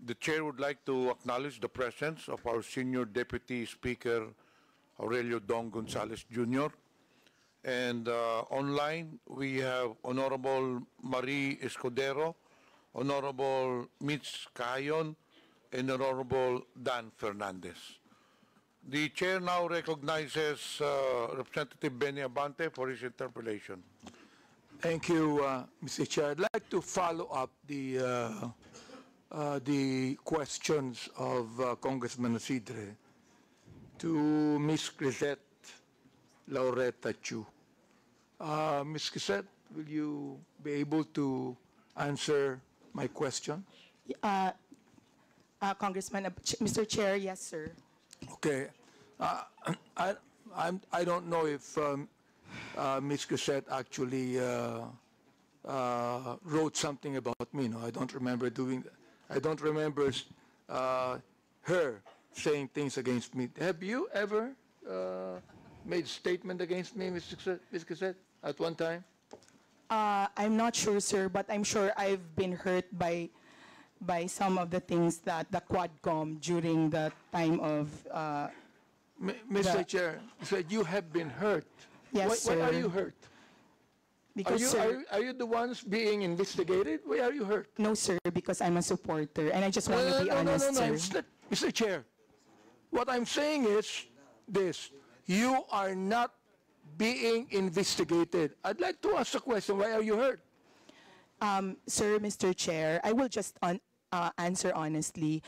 The chair would like to acknowledge the presence of our senior deputy speaker, Aurelio Dong Gonzalez Jr. And online, we have Honorable Marie Escudero, Honorable Mitch Cayon, and Honorable Dan Fernandez. The chair now recognizes Representative Benny Abante for his interpellation. Thank you, Mr. Chair. I'd like to follow up the questions of Congressman Isidre to Ms. Crisette Laureta Chu. Ms. Crisette, will you be able to answer my questions? Congressman, Mr. Chair, yes, sir. Okay. I don't know if Ms. Crisette actually wrote something about me. No, I don't remember doing that. I don't remember her saying things against me. Have you ever made a statement against me, Ms. Crisette, at one time? I'm not sure, sir, but I'm sure I've been hurt by some of the things that the Quadcom during the time of... Mr. Chair, said you have been hurt. Yes, sir. Why are you hurt? Because, are you the ones being investigated? Why are you hurt? No, sir, because I'm a supporter, and I just want to be honest, sir. Mr. Chair, what I'm saying is this. You are not being investigated. I'd like to ask a question. Why are you hurt? Sir, Mr. Chair, I will just answer honestly.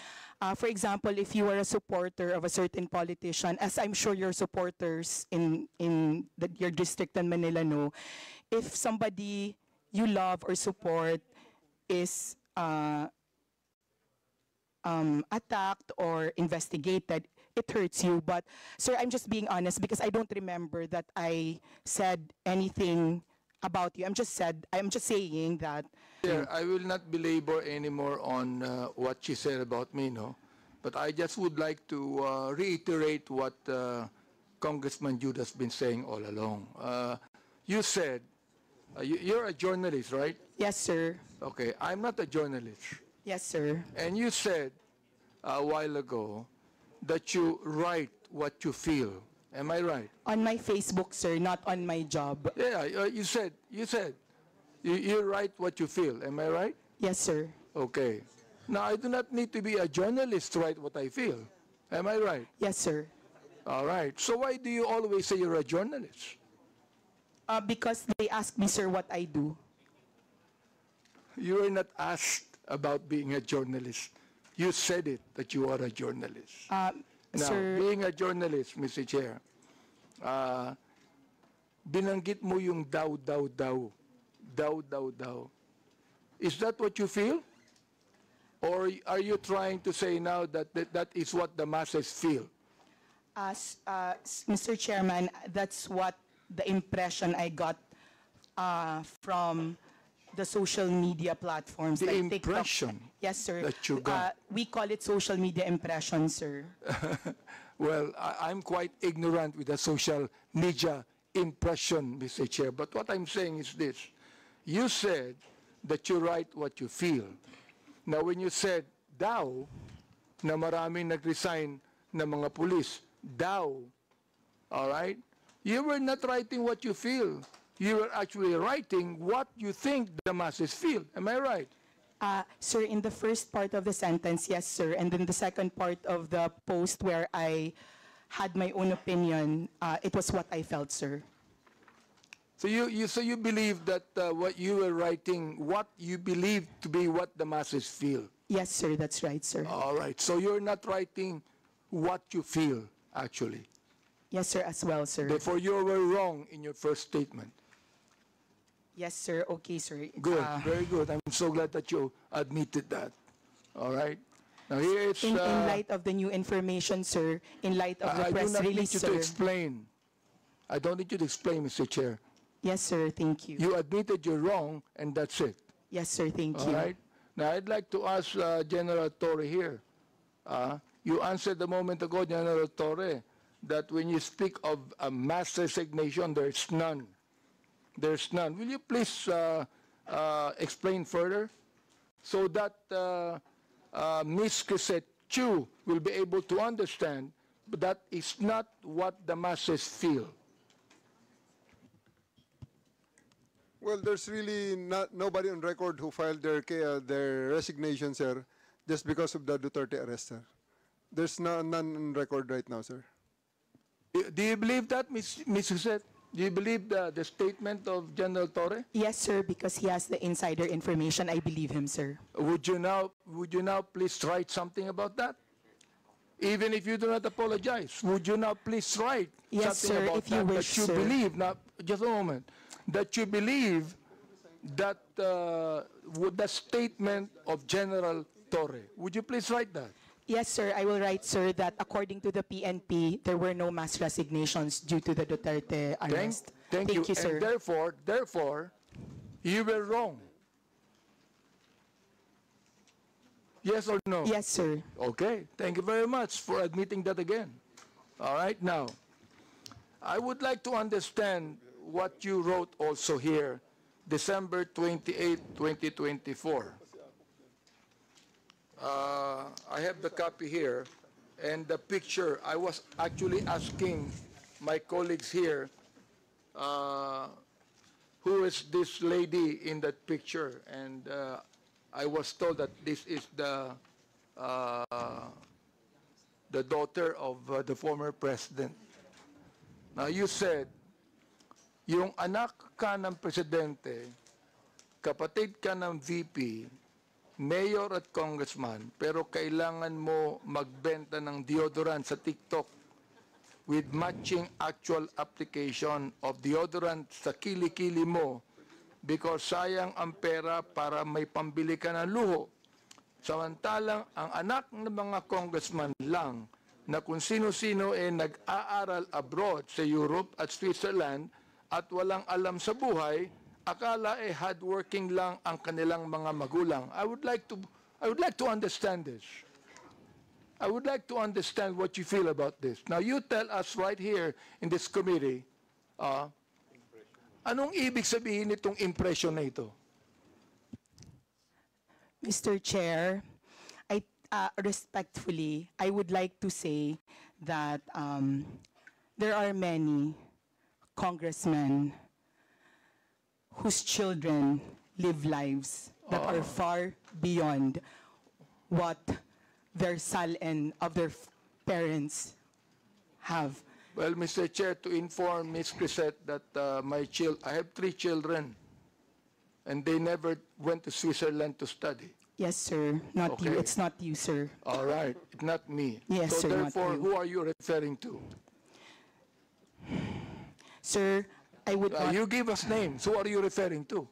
For example, if you are a supporter of a certain politician, as I'm sure your supporters in your district in Manila know, if somebody you love or support is attacked or investigated, it hurts you. But, sir, I'm just being honest because I don't remember that I said anything about you. I'm just saying that. Yeah, I will not belabor anymore on what she said about me, no. But I just would like to reiterate what Congressman Jude has been saying all along. You said, you're a journalist, right? Yes, sir. Okay, I'm not a journalist. Yes, sir. And you said a while ago that you write what you feel. Am I right? On my Facebook, sir, not on my job. Yeah, you said you write what you feel. Am I right? Yes, sir. Okay. Now, I do not need to be a journalist to write what I feel. Am I right? Yes, sir. All right. So why do you always say you're a journalist? Because they ask me, sir, what I do. You were not asked about being a journalist. You said it, that you are a journalist. Now, sir, being a journalist, Mr. Chair, binanggit mo yung daw. Is that what you feel? Or are you trying to say now that that is what the masses feel? Mr. Chairman, that's what the impression I got from the social media platforms. The like impression? TikTok. Yes, sir. That you got? We call it social media impression, sir. Well, I'm quite ignorant with the social media impression, Mr. Chair. But what I'm saying is this. You said that you write what you feel. Now, when you said daw, na maraming nag-resign na mga pulis, daw, all right? You were not writing what you feel. You were actually writing what you think the masses feel. Am I right? Sir, in the first part of the sentence, yes, sir. And then the second part of the post where I had my own opinion, it was what I felt, sir. So you believe that what you were writing, what you believe to be what the masses feel? Yes, sir, that's right, sir. All right. So you're not writing what you feel, actually. Yes, sir, as well, sir. Therefore, you were wrong in your first statement. Yes, sir. Okay, sir. Good. Very good. I'm so glad that you admitted that. All right. Now here it's... in light of the new information, sir, in light of the press release, sir. I do not need you to explain. I don't need you to explain, Mr. Chair. Yes, sir. Thank you. You admitted you're wrong, and that's it. Yes, sir. Thank you. All right. Now, I'd like to ask General Torre here. You answered a moment ago, General Torre, that when you speak of a mass resignation, there's none. There's none. Will you please explain further so that Ms. Crisette Chu will be able to understand, but that is not what the masses feel. Well, there's really nobody on record who filed their resignation, sir, just because of the Duterte arrest, sir. There's none on record right now, sir. Do you believe that, Ms. Crisette? Do you believe the statement of General Torre? Yes, sir, because he has the insider information. I believe him, sir. Would you now please write something about that? Even if you do not apologize, would you now please write Yes, something sir, about if you that, wish, that you sir. believe, now, just a moment, that you believe that the statement of General Torre. Would you please write that? Yes, sir, I will write, sir, that according to the PNP, there were no mass resignations due to the Duterte arrest. Thank you, sir. And therefore, you were wrong. Yes or no? Yes, sir. Okay, thank you very much for admitting that again. All right, now, I would like to understand what you wrote also here, December 28, 2024. I have the copy here, and the picture, I was actually asking my colleagues here, who is this lady in that picture, and I was told that this is the daughter of the former president. Now, you said, yung anak ka ng presidente, kapatid ka ng VP, mayor at congressman, pero kailangan mo magbenta ng deodorant sa TikTok with matching actual application of deodorant sa kilikili mo because sayang ang pera para may pambili ka ng luho. Samantalang ang anak ng mga congressman lang na kung sino-sino nag-aaral abroad sa Europe at Switzerland at walang alam sa buhay, akala hardworking lang ang kanilang mga magulang. I would like to understand this. I would like to understand what you feel about this. Now you tell us right here in this committee, anong ibig sabihin nitong impression na ito? Mr. Chair, respectfully, I would like to say that there are many congressmen whose children live lives that are far beyond what their salin of their parents have. Well, Mr. Chair, to inform Ms. Crisette that I have 3 children, and they never went to Switzerland to study. Yes, sir. Not you. Okay. It's not you, sir. All right, not me. Yes, so sir, not therefore, you. who are you referring to? Sir, I would not... You give us names. Who are you referring to?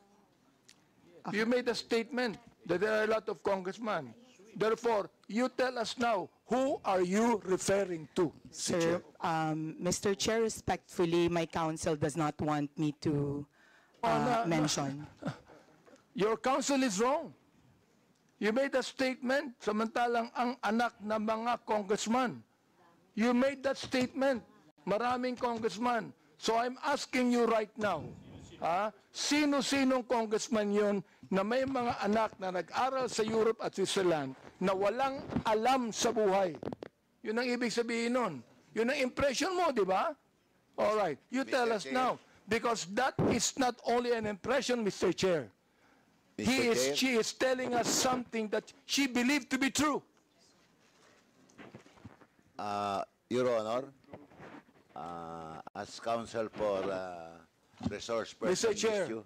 You made a statement that there are a lot of congressmen. Therefore, you tell us now, who are you referring to? Sir, Mr. Chair, respectfully, my counsel does not want me to mention. Your counsel is wrong. You made a statement, samantalang ang anak ng mga congressman. You made that statement, maraming congressman. So I'm asking you right now, sino-sinong congressman yun na may mga anak na nag-aral sa Europe at Switzerland na walang alam sa buhay? Yun ang ibig sabihin nun. Yun ang impression mo, di ba? All right, you tell us now. Because that is not only an impression, Mr. Chair. She is telling us something that she believed to be true. Your Honor, as counsel for resource person Mr. Chair, issue,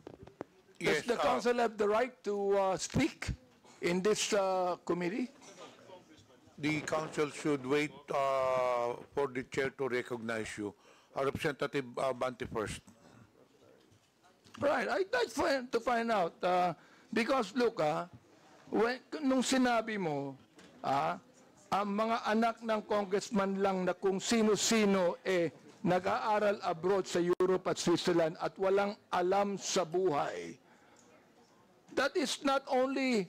does the council have the right to speak in this committee? The council should wait for the chair to recognize you. Representative Bante first. Right, I'd like to find out. Because look, nung sinabi mo, ang mga anak ng congressman lang na kung sino-sino nag-aaral abroad sa Europe at Switzerland at walang alam sa buhay. That is not only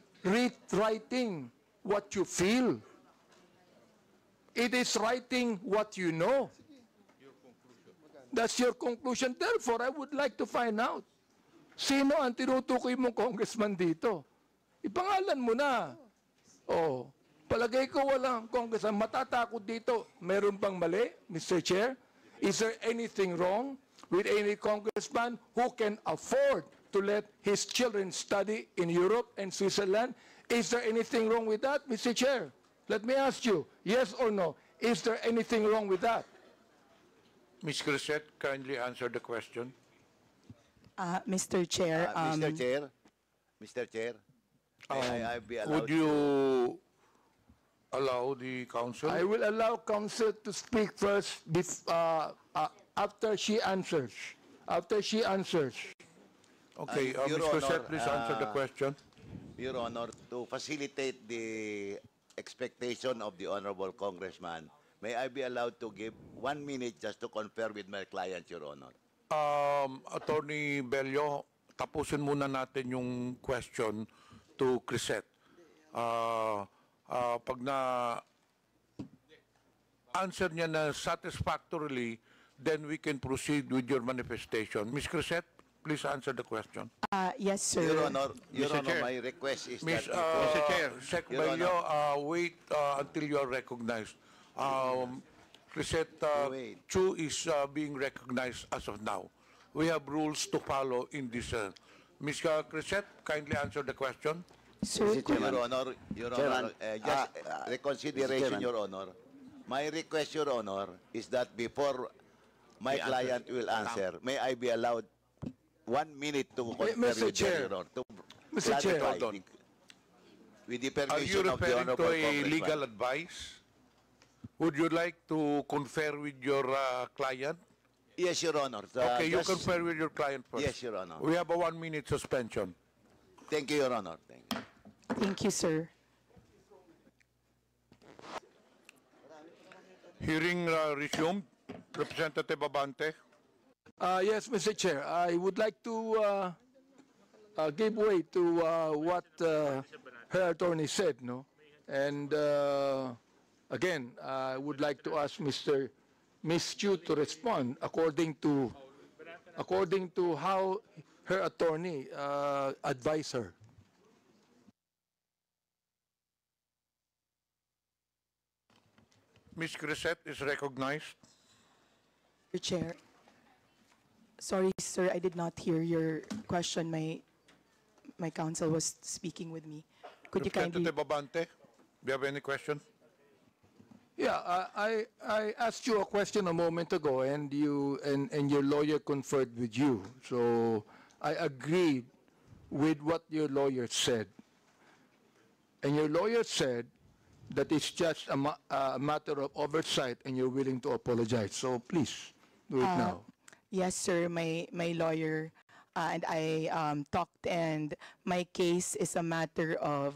writing what you feel. It is writing what you know. That's your conclusion. Therefore, I would like to find out, sino ang tinutukoy mong congressman dito? Ipangalan mo na. Oh. palagay ko walang congressman matatakot dito. Meron bang mali, Mr. Chair? Is there anything wrong with any congressman who can afford to let his children study in Europe and Switzerland? Is there anything wrong with that, Mr. Chair? Let me ask you, yes or no? Is there anything wrong with that? Ms. Grisette, kindly answer the question. Mr. Chair, Mr. Chair, may I be allowed Would you allow the council? I will allow counsel to speak first after she answers. After she answers. Okay, Your Ms. Grisette, Honor, please answer the question. Your Honor, to facilitate the expectation of the Honorable Congressman, may I be allowed to give 1 minute just to confer with my client, Your Honor? Attorney Bello, tapusin muna natin yung question to Crisette. Pag na answer niya na satisfactorily, then we can proceed with your manifestation. Ms. Crisette, please answer the question. yes, sir. Your Honor, Mr. Chair. my request is Ms. that Mr. Chair, Sec Your Bello, wait until you are recognized. Crisette Wait. Chu is being recognized as of now. We have rules to follow in this. Ms. Crisette, kindly answer the question. Sir, Your Honor, just reconsideration, Your Honor. My request, Your Honor, is that before my client will answer, may I be allowed 1 minute to confer Mr. with Chair. Your Honor, to Mr. Chair. clarify Hold on. with the Are you permission of the referring to Honorable a Congressman. legal advice? Would you like to confer with your client? Yes, Your Honor. Okay, you Just- confer with your client first. Yes, Your Honor. We have a 1 minute suspension. Thank you, Your Honor. Thank you. thank you, sir. Hearing resumed. Representative Abante. Yes, Mr. Chair, I would like to give way to what her attorney said, no? And again, I would like to ask Ms. Chu to respond according to how her attorney advised her. Ms. Grisette is recognized. Mr. Chair. Sorry, sir, I did not hear your question. My counsel was speaking with me. Could you kindly... Representative Abante, do you have any question? Yeah, I asked you a question a moment ago, and your lawyer conferred with you. So I agreed with what your lawyer said, and your lawyer said that it's just a matter of oversight, and you're willing to apologize. So please do it now. Yes, sir, my lawyer and I talked, and my case is a matter of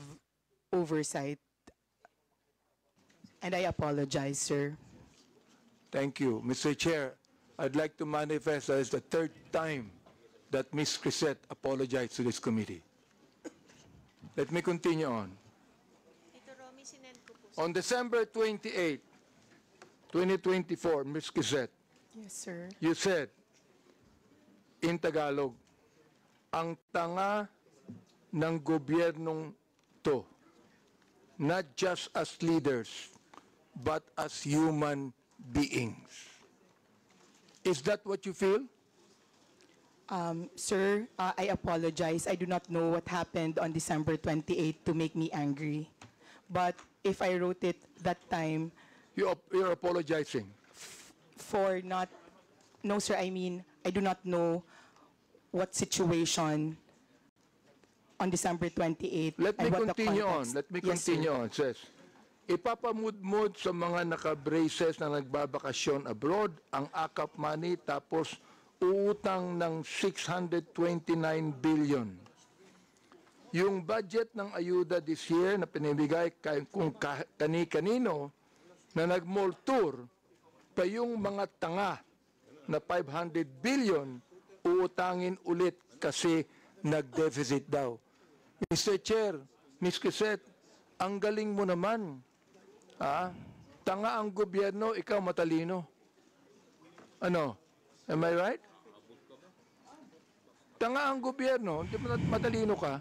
oversight. And I apologize, sir. Thank you, Mr. Chair. I'd like to manifest that it's the third time that Ms. Crisette apologized to this committee. Let me continue on. On December 28, 2024, Ms. Crisette, Yes, sir. you said in Tagalog, ang tanga ng gobyernong to, not just as leaders, but as human beings. Is that what you feel? Sir, I apologize. I do not know what happened on December 28 to make me angry. But if I wrote it that time You're apologizing. for not... No, sir, I mean, I do not know what situation on December 28 Let me and what the continue on. context. Let me Yes, sir. continue on. It says, ipapamudmud sa mga naka-braces na nagbabakasyon abroad ang AKAP money tapos uutang ng 629 billion. Yung budget ng ayuda this year na pinibigay kung kani-kanino na nag-mall tour pa yung mga tanga na 500 billion uutangin ulit kasi nag-deficit daw. Mr. Chair, Ms. Crisette, ang galing mo naman. Tanga ang gobyerno, ikaw matalino. Ano? Am I right? Tanga ang gobyerno, matalino ka.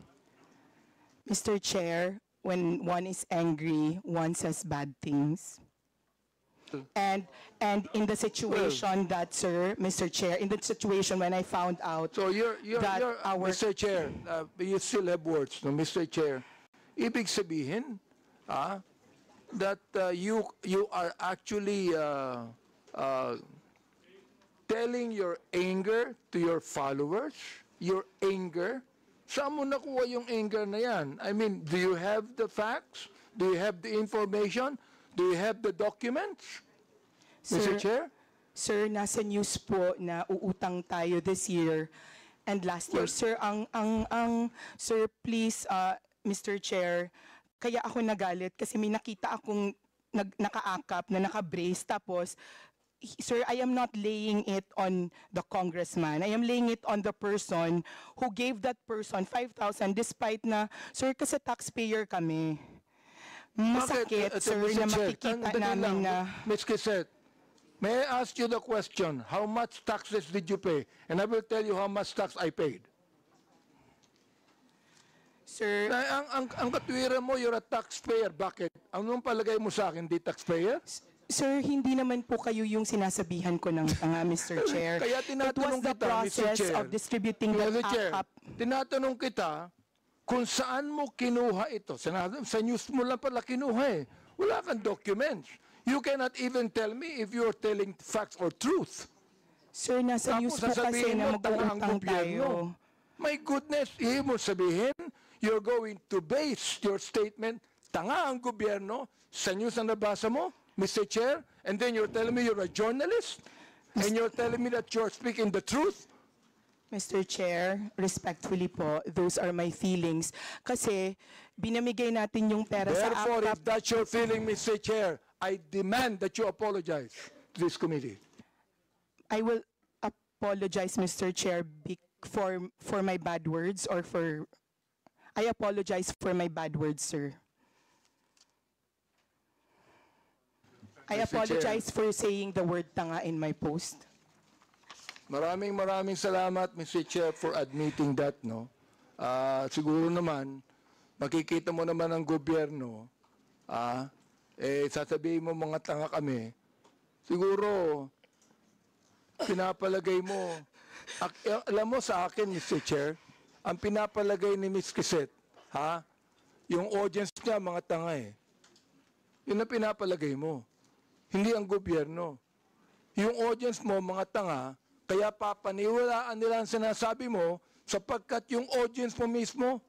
Mr. Chair, when one is angry, one says bad things. And in the situation that, sir, Mr. Chair, in the situation when I found out So that our Mr. Chair, you still have words, no, Mr. Chair. Ibig sabihin, that you are actually telling your anger to your followers, your anger. Saan mo nakuha yung anger na yan? I mean, do you have the facts? Do you have the information? Do you have the documents? Mr. Chair? Sir, nasa news po na uutang tayo this year and last year. Sir, sir, please, Mr. Chair, kaya ako nagalit kasi may nakita akong nakaakap na nakabrace tapos, sir, I am not laying it on the congressman. I am laying it on the person who gave that person 5,000 despite na, sir, kasi taxpayer kami. Masakit, sir, na makikita namin na... Ms. Quezet, may I ask you the question, how much taxes did you pay? And I will tell you how much tax I paid. Sir, Ang katwiran mo, you're a taxpayer. Bakit? Anong palagay mo sa akin, di taxpayer? sir, hindi naman po kayo yung sinasabihan ko ng tanga, Mr. Chair. Kaya It was tinatanong the kita, Mr. process Chair. of distributing Mr. that Chair, AKAP. tinatanong kita kung saan mo kinuha ito. Sa news mo lang pala kinuha eh. Wala kang documents. You cannot even tell me if you're telling facts or truth. Sir, nasa news po kasi sasabihin na mo, tanga ang mag-uutang gobyerno. tayo. My goodness, ibig mo sabihin, you're going to base your statement, tanga ang gobyerno, sa news na nabasa mo, Mr. Chair, and then you're telling me you're a journalist, and you're telling me that you're speaking the truth? Mr. Chair, respectfully po, those are my feelings. Kasi binamigay natin yung pera sa Therefore, AKAP. if that's your feeling, Mr. Chair, I demand that you apologize to this committee. I will apologize, Mr. Chair, for my bad words or for... I apologize for my bad words, sir. I Mr. apologize for saying the word tanga in my post. Maraming salamat, Mr. Chair, for admitting that, no? Siguro naman, makikita mo naman ang gobyerno, sasabihin mo mga tanga kami, siguro, pinapalagay mo, alam mo sa akin, Mr. Chair, ang pinapalagay ni Ms. Quezet, yung audience niya, mga tanga eh. Yun ang pinapalagay mo. Hindi ang gobyerno. Yung audience mo, mga tanga, kaya papaniwalaan nila ang sinasabi mo sapagkat yung audience mo mismo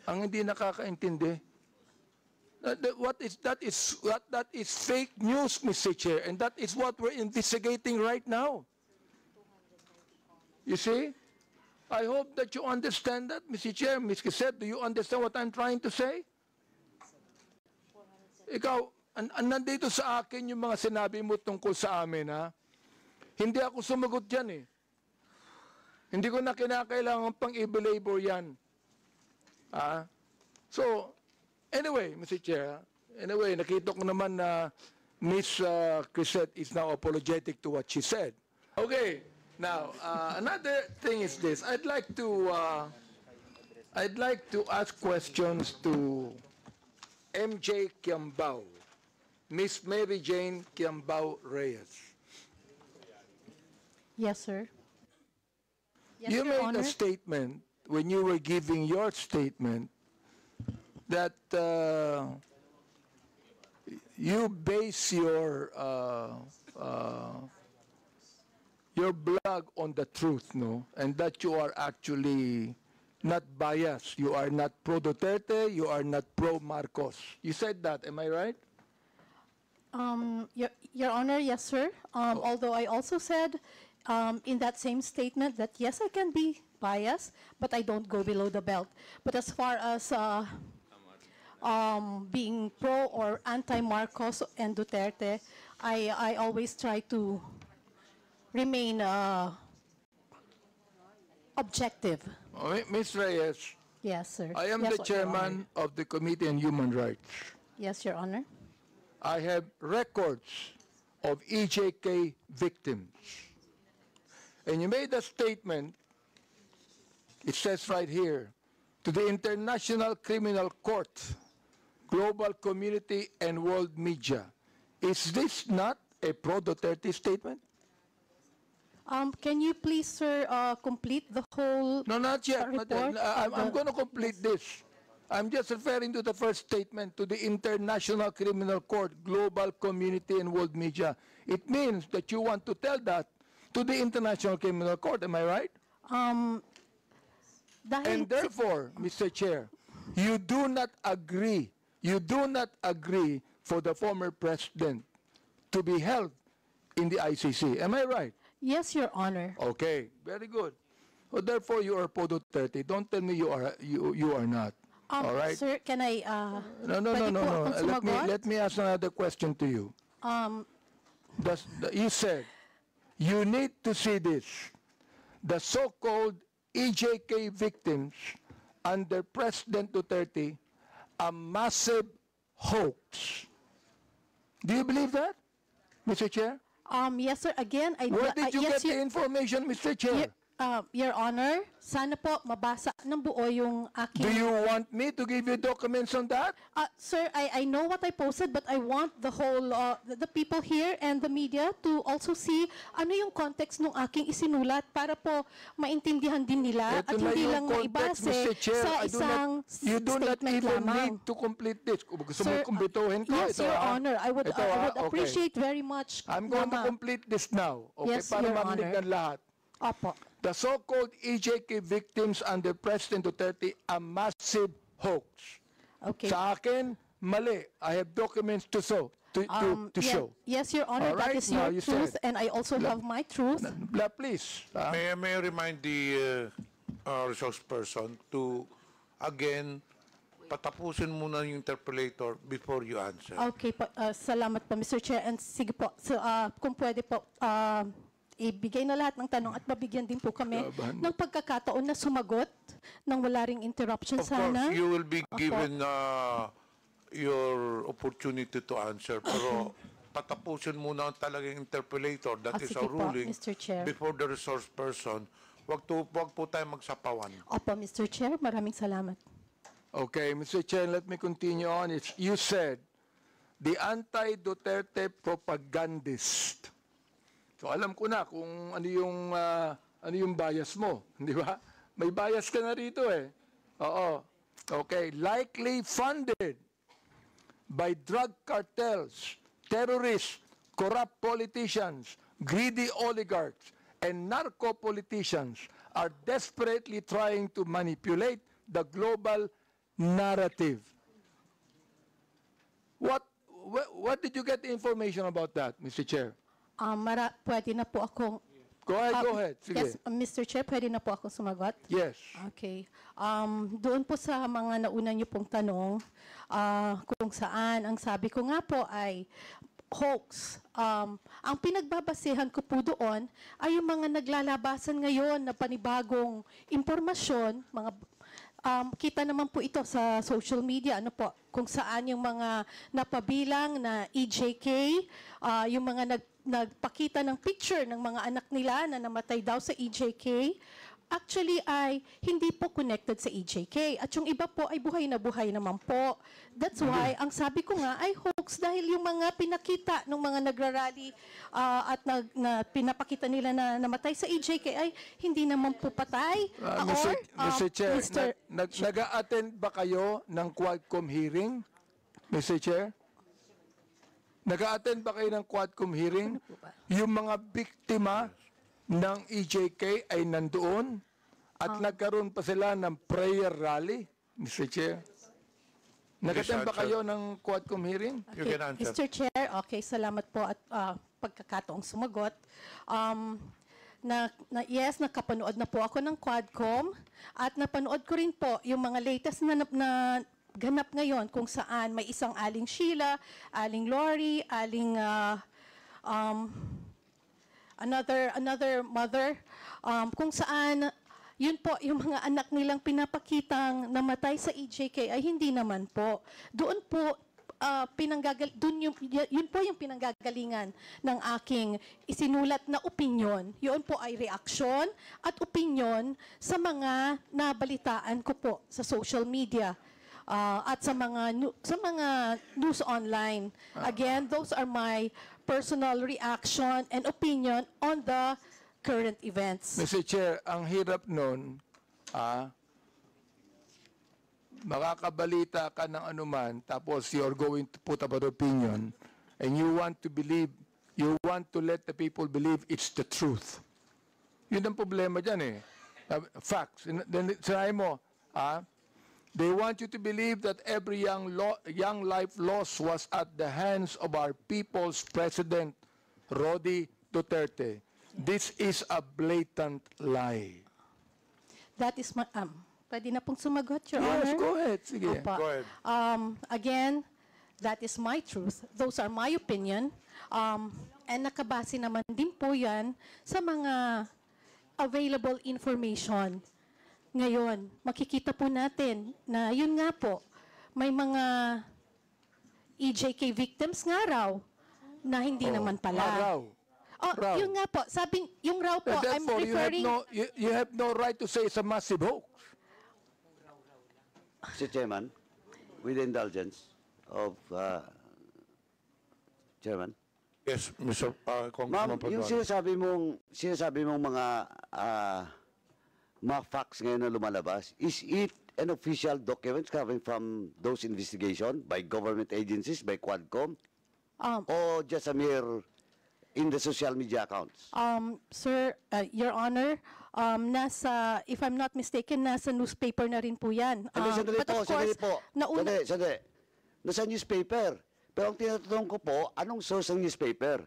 ang hindi nakakaintindi. That is fake news, Mr. Chair, and that is what we're investigating right now. You see? I hope that you understand that, Mr. Chair. Ms. Quezet, do you understand what I'm trying to say? Ikaw, nandito sa akin yung mga sinabi mo tungkol sa amin, ha? Hindi ako sumagot dyan, eh. Hindi ko na kinakailangan pang i-belabor yan. So, anyway, Mr. Chair, anyway, nakita ko naman na Ms. Quezet is now apologetic to what she said. Okay, now, another thing is this. I'd like to ask questions to MJ Kiambao, Ms. Mary Jane Kiambao Reyes. Yes, sir. Yes, You Your made Honor. a statement when you were giving your statement that you base your blog on the truth, no? And that you are actually not biased. You are not pro Duterte. You are not pro Marcos. You said that. Am I right? Your Honor, yes, sir. Although I also said in that same statement that yes, I can be biased, but I don't go below the belt. But as far as being pro or anti-Marcos and Duterte, I always try to remain objective. Ms. Reyes, Yes, sir. I am Yes, the Your chairman Honor. of the Committee on Human Rights. Yes, Your Honor. I have records of EJK victims. And you made a statement, it says right here, to the International Criminal Court global community, and world media. Is this not a pro-Duterte statement? Can you please, sir, complete the whole No, not yet. Not yet. report? I'm going to complete this. I'm just referring to the first statement, to the International Criminal Court, global community, and world media. It means that you want to tell that to the International Criminal Court. Am I right? Dahil And therefore, Mr. Chair, you do not agree for the former president to be held in the ICC. Am I right? yes, Your Honor. Okay, very good. So therefore, you are po Duterte. Don't tell me you are not. All right? Sir, can I, No. pwede po akong sumagot? Let me ask another question to you. You said you need to see this. The so-called EJK victims under President Duterte, a massive hoax. Do you believe that, Mr. Chair? yes, sir. Again, Where did you yes, get the information, Mr. Chair? Your Honor, sana po mabasa ng buo yung aking... Do you want me to give you documents on that? Sir, I know what I posted, but I want the whole, the people here and the media to also see ano yung context ng aking isinulat para po maintindihan din nila at Ito na hindi yung lang context, maibase Mr. Chair. sa isang You do not statement even lamang. need to complete this. Kung gusto mo Sir, kumpletuhin ko, yes, ito Your Honor, I would okay. appreciate very much. I'm going to complete this now, okay, Yes, para Your marinig Honor. ng lahat. Opo. The so-called EJK victims under President Duterte, a massive hoax. Okay. Sa akin, mali. I have documents to show. Yes, Your Honor, All that right, is now your you truth, said- and I also have my truth. Please. May I remind the resource person to, again, patapusin muna yung interpolator before you answer. Okay po, salamat po, Mr. Chair. And sige po, so, kung pwede po, ibigay na lahat ng tanong at mabigyan din po kami ng pagkakataon na sumagot nang wala ring interruption Of sana. course, you will be given your opportunity to answer. Pero patapusin muna ang talagang interpolator. That is sige a po, ruling Mr. Chair. before the resource person. Wag po tayo magsapawan. Opo, Mr. Chair, maraming salamat. Okay, Mr. Chair, let me continue on. You said, the anti-Duterte propagandist. So alam ko na kung ano yung bias mo, di ba? May bias ka na rito eh. Oo. Okay, likely funded by drug cartels, terrorists, corrupt politicians, greedy oligarchs, and narco-politicians are desperately trying to manipulate the global narrative. What did you get the information about that, Mr. Chair? Pwede na po akong... Go ahead. Sige. Yes, Mr. Chair, pwede na po akong sumagot? Yes. Okay. Doon po sa mga nauna niyo pong tanong, kung saan, ang sabi ko nga po ay hoax. Ang pinagbabasehan ko po doon ay yung mga naglalabasan ngayon na panibagong impormasyon, mga kita naman po ito sa social media, ano po, kung saan yung mga napabilang na EJK, yung mga nagpakita ng picture ng mga anak nila na namatay daw sa EJK, actually ay hindi po connected sa EJK. At yung iba po ay buhay naman po. That's why, ang sabi ko nga ay hoax dahil yung mga pinakita ng mga nagrarally at pinapakita nila na namatay sa EJK ay hindi naman po patay. Mr. Chair, nag-a-attend ba kayo ng Quadcom hearing? Mr. Chair? Nag-a-attend ba kayo ng Quadcom hearing? Yung mga biktima ng EJK ay nandoon at nagkaroon pa sila ng prayer rally, Mr. Chair. Nag-attend ba kayo ng Quadcom hearing? You can answer. Mr. Chair, okay, salamat po at pagkakataong sumagot. Yes, nakapanood na po ako ng Quadcom at napanood ko rin po yung mga latest na ganap ngayon kung saan may isang Aling Sheila, Aling Lori, Aling another mother, kung saan yun po yung mga anak nilang pinapakitang namatay sa EJK ay hindi naman po. Doon po yun po yung pinanggagalingan ng aking isinulat na opinyon. Yun po ay reaksyon at opinyon sa mga nabalitaan ko po sa social media. at sa mga news online. Again, those are my personal reaction and opinion on the current events. Mr. Chair, ang hirap nun, makakabalita ka ng anuman, tapos you're going to put up an opinion, and you want to let the people believe it's the truth. Yun ang problema dyan eh. Facts. Then sinabi mo, they want you to believe that every young life lost was at the hands of our people's president, Rody Duterte. This is a blatant lie. That is my, pwede na pong sumagot, Your Honor? Yes, go ahead. Sige. Opo. Go ahead. Again, that is my truth. Those are my opinion. And nakabase naman din po yan sa mga available information. Ngayon, makikita po natin na yun nga po, may mga EJK victims nga raw na hindi naman pala. Raw. Raw. Yun nga po, sabi, yung raw po, I'm Therefore, referring... you have no right to say it's a massive hoax. Mr. Chairman, with the indulgence of Chairman. Yes, Mr. Ma'am, Congressman yung Paduano. sinasabi mong mga facts ngayon na lumalabas, is it an official document coming from those investigation by government agencies, by Quadcom, or just a mere in the social media accounts? Sir, Your Honor, if I'm not mistaken, nasa newspaper na rin po yan. Sandali But of course, nauna, Sandali. Nasa newspaper. Pero ang tinatanong ko po, anong source ng newspaper?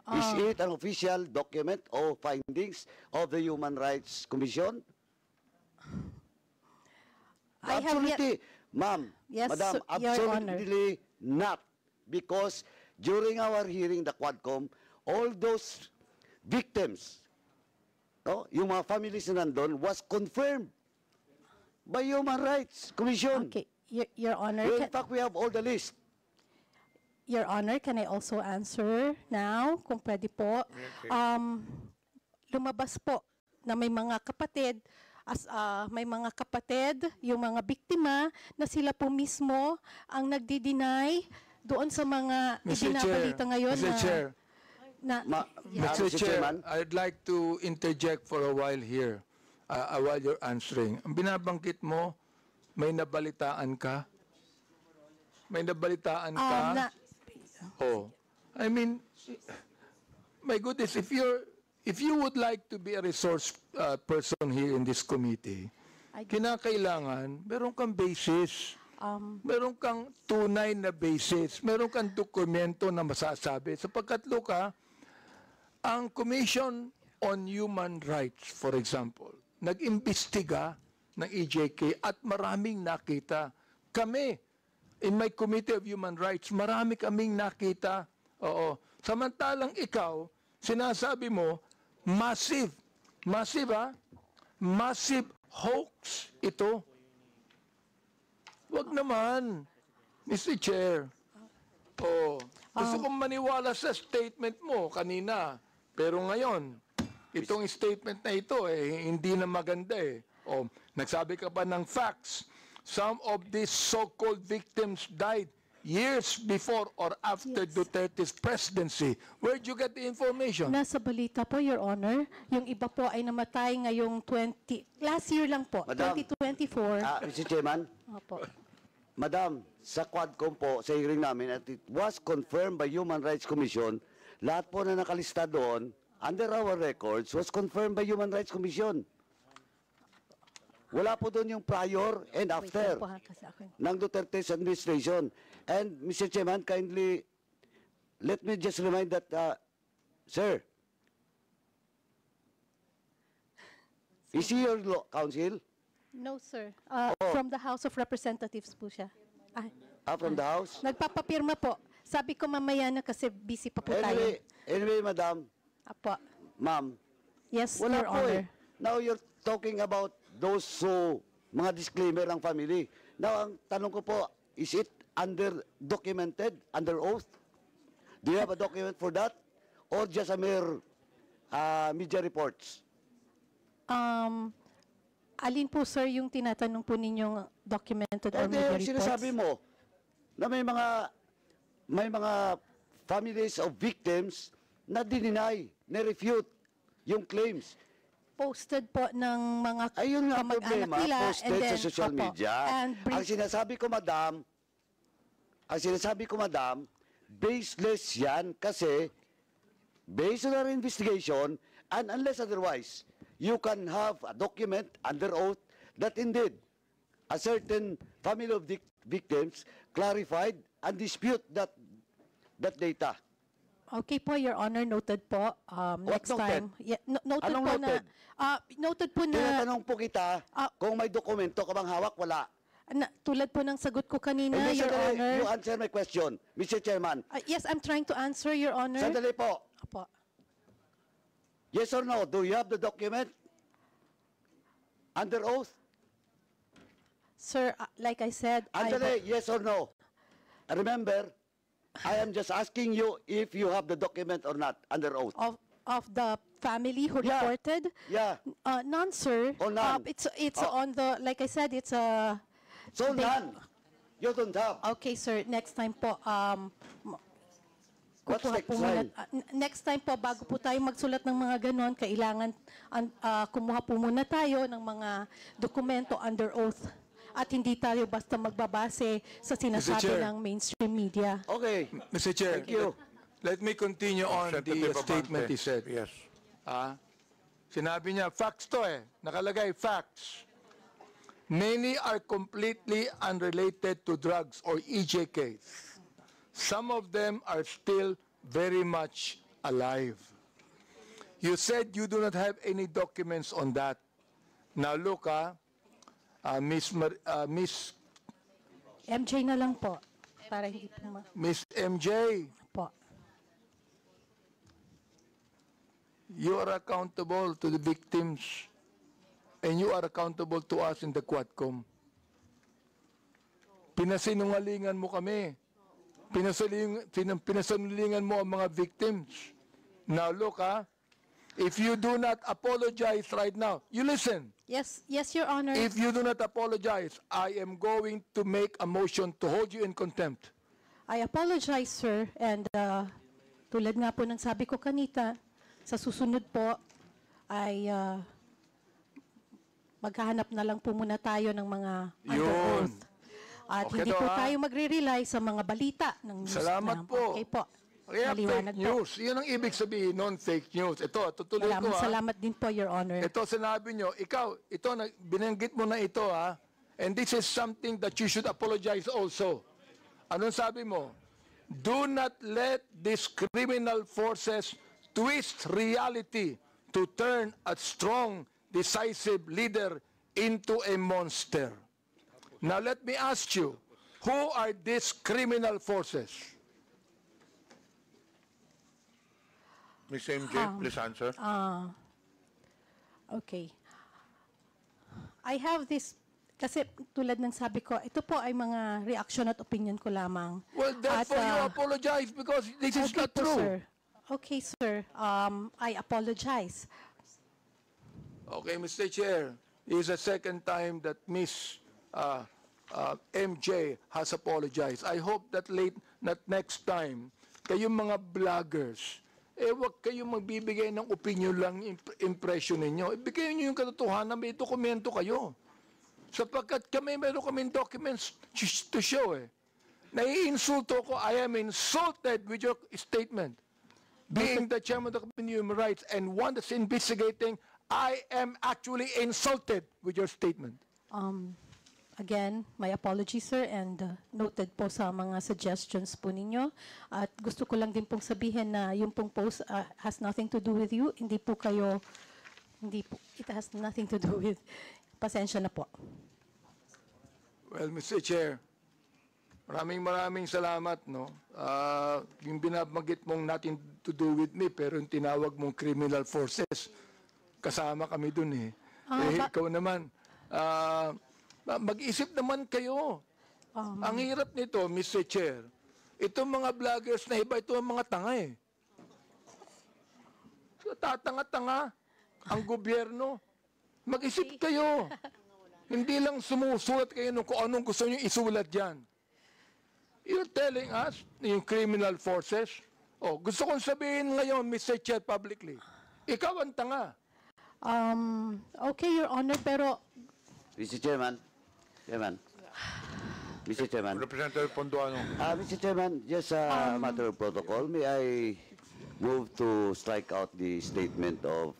Is it an official document or findings of the Human Rights Commission? I have yet- Absolutely, ma'am, Yes, madam, Your Honor. absolutely not. Because during our hearing, the Quadcom, all those victims, yung mga families na nandun, was confirmed by Human Rights Commission. okay, Your Honor, In fact, we have all the list. Your Honor, can I also answer now, kung pwede po? Lumabas po na may mga kapatid, yung mga biktima, na sila po mismo ang nagdi-deny doon sa mga ibinabalita ngayon Mr. Chair, Mr. Chair, Chairman. I'd like to interject for a while here, while you're answering. Ang binabanggit mo, may nabalitaan ka? May nabalitaan ka? I mean, my goodness, if you would like to be a resource person here in this committee, kinakailangan, meron kang basis. Meron kang tunay na basis. Meron kang dokumento na masasabi. Sapagkat, Luka, ang Commission on Human Rights, for example, nag-imbestiga ng EJK at maraming nakita. Kami, in my Committee of Human Rights, marami kaming nakita. Oo. Samantalang ikaw, sinasabi mo, massive hoax ito. Wag naman, Mr. Chair. Gusto kong maniwala sa statement mo kanina. Pero ngayon, itong statement na ito, hindi na maganda eh. Nagsabi ka pa ng facts. Some of these so-called victims died years before or after Duterte's presidency. Where'd you get the information? Nasa balita po, Your Honor. Yung iba po ay namatay ngayong last year lang po, Madam, 2024. Mr. Chairman, Opo. Madam, sa Quadcom po, sa hearing namin, at it was confirmed by Human Rights Commission, lahat po na nakalista doon, under our records, was confirmed by Human Rights Commission. Wala po doon yung prior and after Wait lang po, kasi ako- ng Duterte's administration. And, Mr. Chairman, kindly, let me just remind that, sir, is he your counsel? No, sir. From the House of Representatives po siya. From the House? Nagpapapirma po. Sabi ko mamaya na kasi busy pa po tayo. Anyway, madam, Apo. ma'am, Yes, wala Your po Honor. eh. Now you're talking about those mga disclaimer ng family. Now, ang tanong ko po, is it documented, under oath? Do you have a document for that? Or just a mere media reports? Alin po, sir, yung tinatanong po ninyong documented or Hindi, media yung sinasabi reports? mo na may mga families of victims na dininay, na-refute yung claims. Posted po ng mga Ayun nga kamag-anak problema, nila. posted sa social Opo, media. and Ang sinasabi ko, madam, baseless yan kasi based on our investigation and unless otherwise, you can have a document under oath that indeed a certain family of victims clarified and dispute that data. Okay po, Your Honor, noted po. Next noted? time. Yeah, noted Anong po noted? noted po na, Tinatanong po kita kung may dokumento ka bang hawak, wala. tulad po ng sagot ko kanina, Hindi, Your sandali, Honor. you answer my question, Mr. Chairman. Yes, I'm trying to answer, Your Honor. Sandali po. Opo. Yes or no? Do you have the document? Under oath? Sir, like I said, Andale, yes or no? Remember, I am just asking you if you have the document or not under oath. of the family who Yeah. reported? Yeah. None, sir. Oh, none. It's Oh. on the, like I said, it's a... So none. You don't have. Okay, sir. Next time po, What's kukuha next po muna- time? next time po, bago po tayo magsulat ng mga ganon, kailangan kumuha po muna tayo ng mga dokumento under oath. At hindi tayo basta magbabase sa sinasabi Chair. ng mainstream media. Okay. Mr. Chair, Thank you. let me continue on the Representative statement Abante. he said. Yes. Sinabi niya, facts to nakalagay, facts. Many are completely unrelated to drugs or EJKs. Some of them are still very much alive. You said you do not have any documents on that. Now look, Miss MJ na lang po. Para hindi po Miss MJ, po. you are accountable to the victims and you are accountable to us in the Quadcom. Pinasinungalingan mo kami. Pinasinungalingan mo ang mga victims. Now look, if you do not apologize right now, you listen. Yes, Your Honor. If you do not apologize, I am going to make a motion to hold you in contempt. I apologize, sir. And tulad nga po ng sabi ko kanita, sa susunod po ay maghahanap na lang po muna tayo ng mga under Yun. oath. At Okay hindi to, po ha? tayo magre-rely sa mga balita ng news. Salamat na. po. Okay po. Kaya Maliwanag fake news. Yun ang ibig sabihin, non-fake news. Ito, tutuloy ko. Salamat din po, Your Honor. Ito sinabi nyo, ikaw, ito, binanggit mo na ito and this is something that you should apologize also. Anong sabi mo? Do not let these criminal forces twist reality to turn a strong, decisive leader into a monster. Now let me ask you, who are these criminal forces? Ms. MJ, please answer. Okay. I have this, kasi tulad ng sabi ko, ito po ay mga reaction at opinion ko lamang. Well, therefore you apologize because this is Okay not po, true. sir. Okay, sir. I apologize. Okay, Mr. Chair, this is the second time that Miss MJ has apologized. I hope that next time, kayong mga vloggers, wag kayong magbibigay ng opinion lang, impression ninyo. Ibigay nyo yung katotohanan, may dokumento kayo. Sapagkat meron kaming documents to show Naiinsulto ko, I am insulted with your statement. Being the chairman of the Committee on Human Rights and one that's investigating, I am actually insulted with your statement. Again, my apologies, sir, and noted po sa mga suggestions po ninyo. At gusto ko lang din pong sabihin na yung pong post has nothing to do with you. Hindi po, it has nothing to do with, pasensya na po. Well, Mr. Chair, maraming salamat, no? Yung binabanggit mong nothing to do with me, pero yung tinawag mong criminal forces, kasama kami dun ikaw naman, mag-isip naman kayo. Ang hirap nito, Mr. Chair, itong mga vloggers na iba, ito ang mga tanga So, tatanga-tanga ang gobyerno. Mag-isip kayo. Hindi lang sumusulat kayo kung anong gusto nyo isulat dyan. You're telling us, yung criminal forces, gusto kong sabihin ngayon, Mr. Chair, publicly, ikaw ang tanga. Okay, Your Honor, pero Mr. Chairman. Mr. Chairman. Representative Ponduano. Mr. Chairman, just a matter of protocol, may I move to strike out the statement of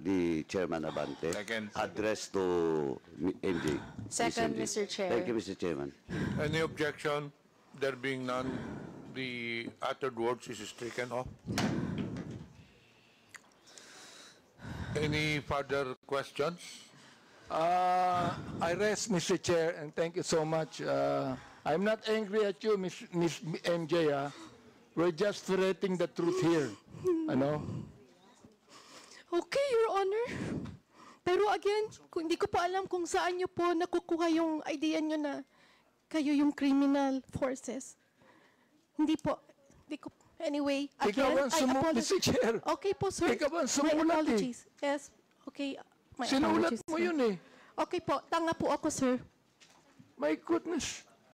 the Chairman Abante Second. addressed to MJ. Second, MJ. Mr. Chair. Thank you, Mr. Chairman. Any objection? There being none, the uttered words is stricken off. Any further questions? I rest, Mr. Chair, and thank you so much. I'm not angry at you, Miss MJ. We're just ferreting the truth here. Ano? okay, Your Honor. Pero again, hindi ko pa alam kung saan nyo po nakukuha yung idea nyo na kayo yung criminal forces. Hindi po. Anyway, again, Ikaw ang I apologize. Mr. Chair. Okay po, sir. Ikaw ang My sumulat eh. apologies. Yes. Okay. My Sinulat apologies, mo sir. yun eh. Okay po. Tanga po ako, sir. My goodness.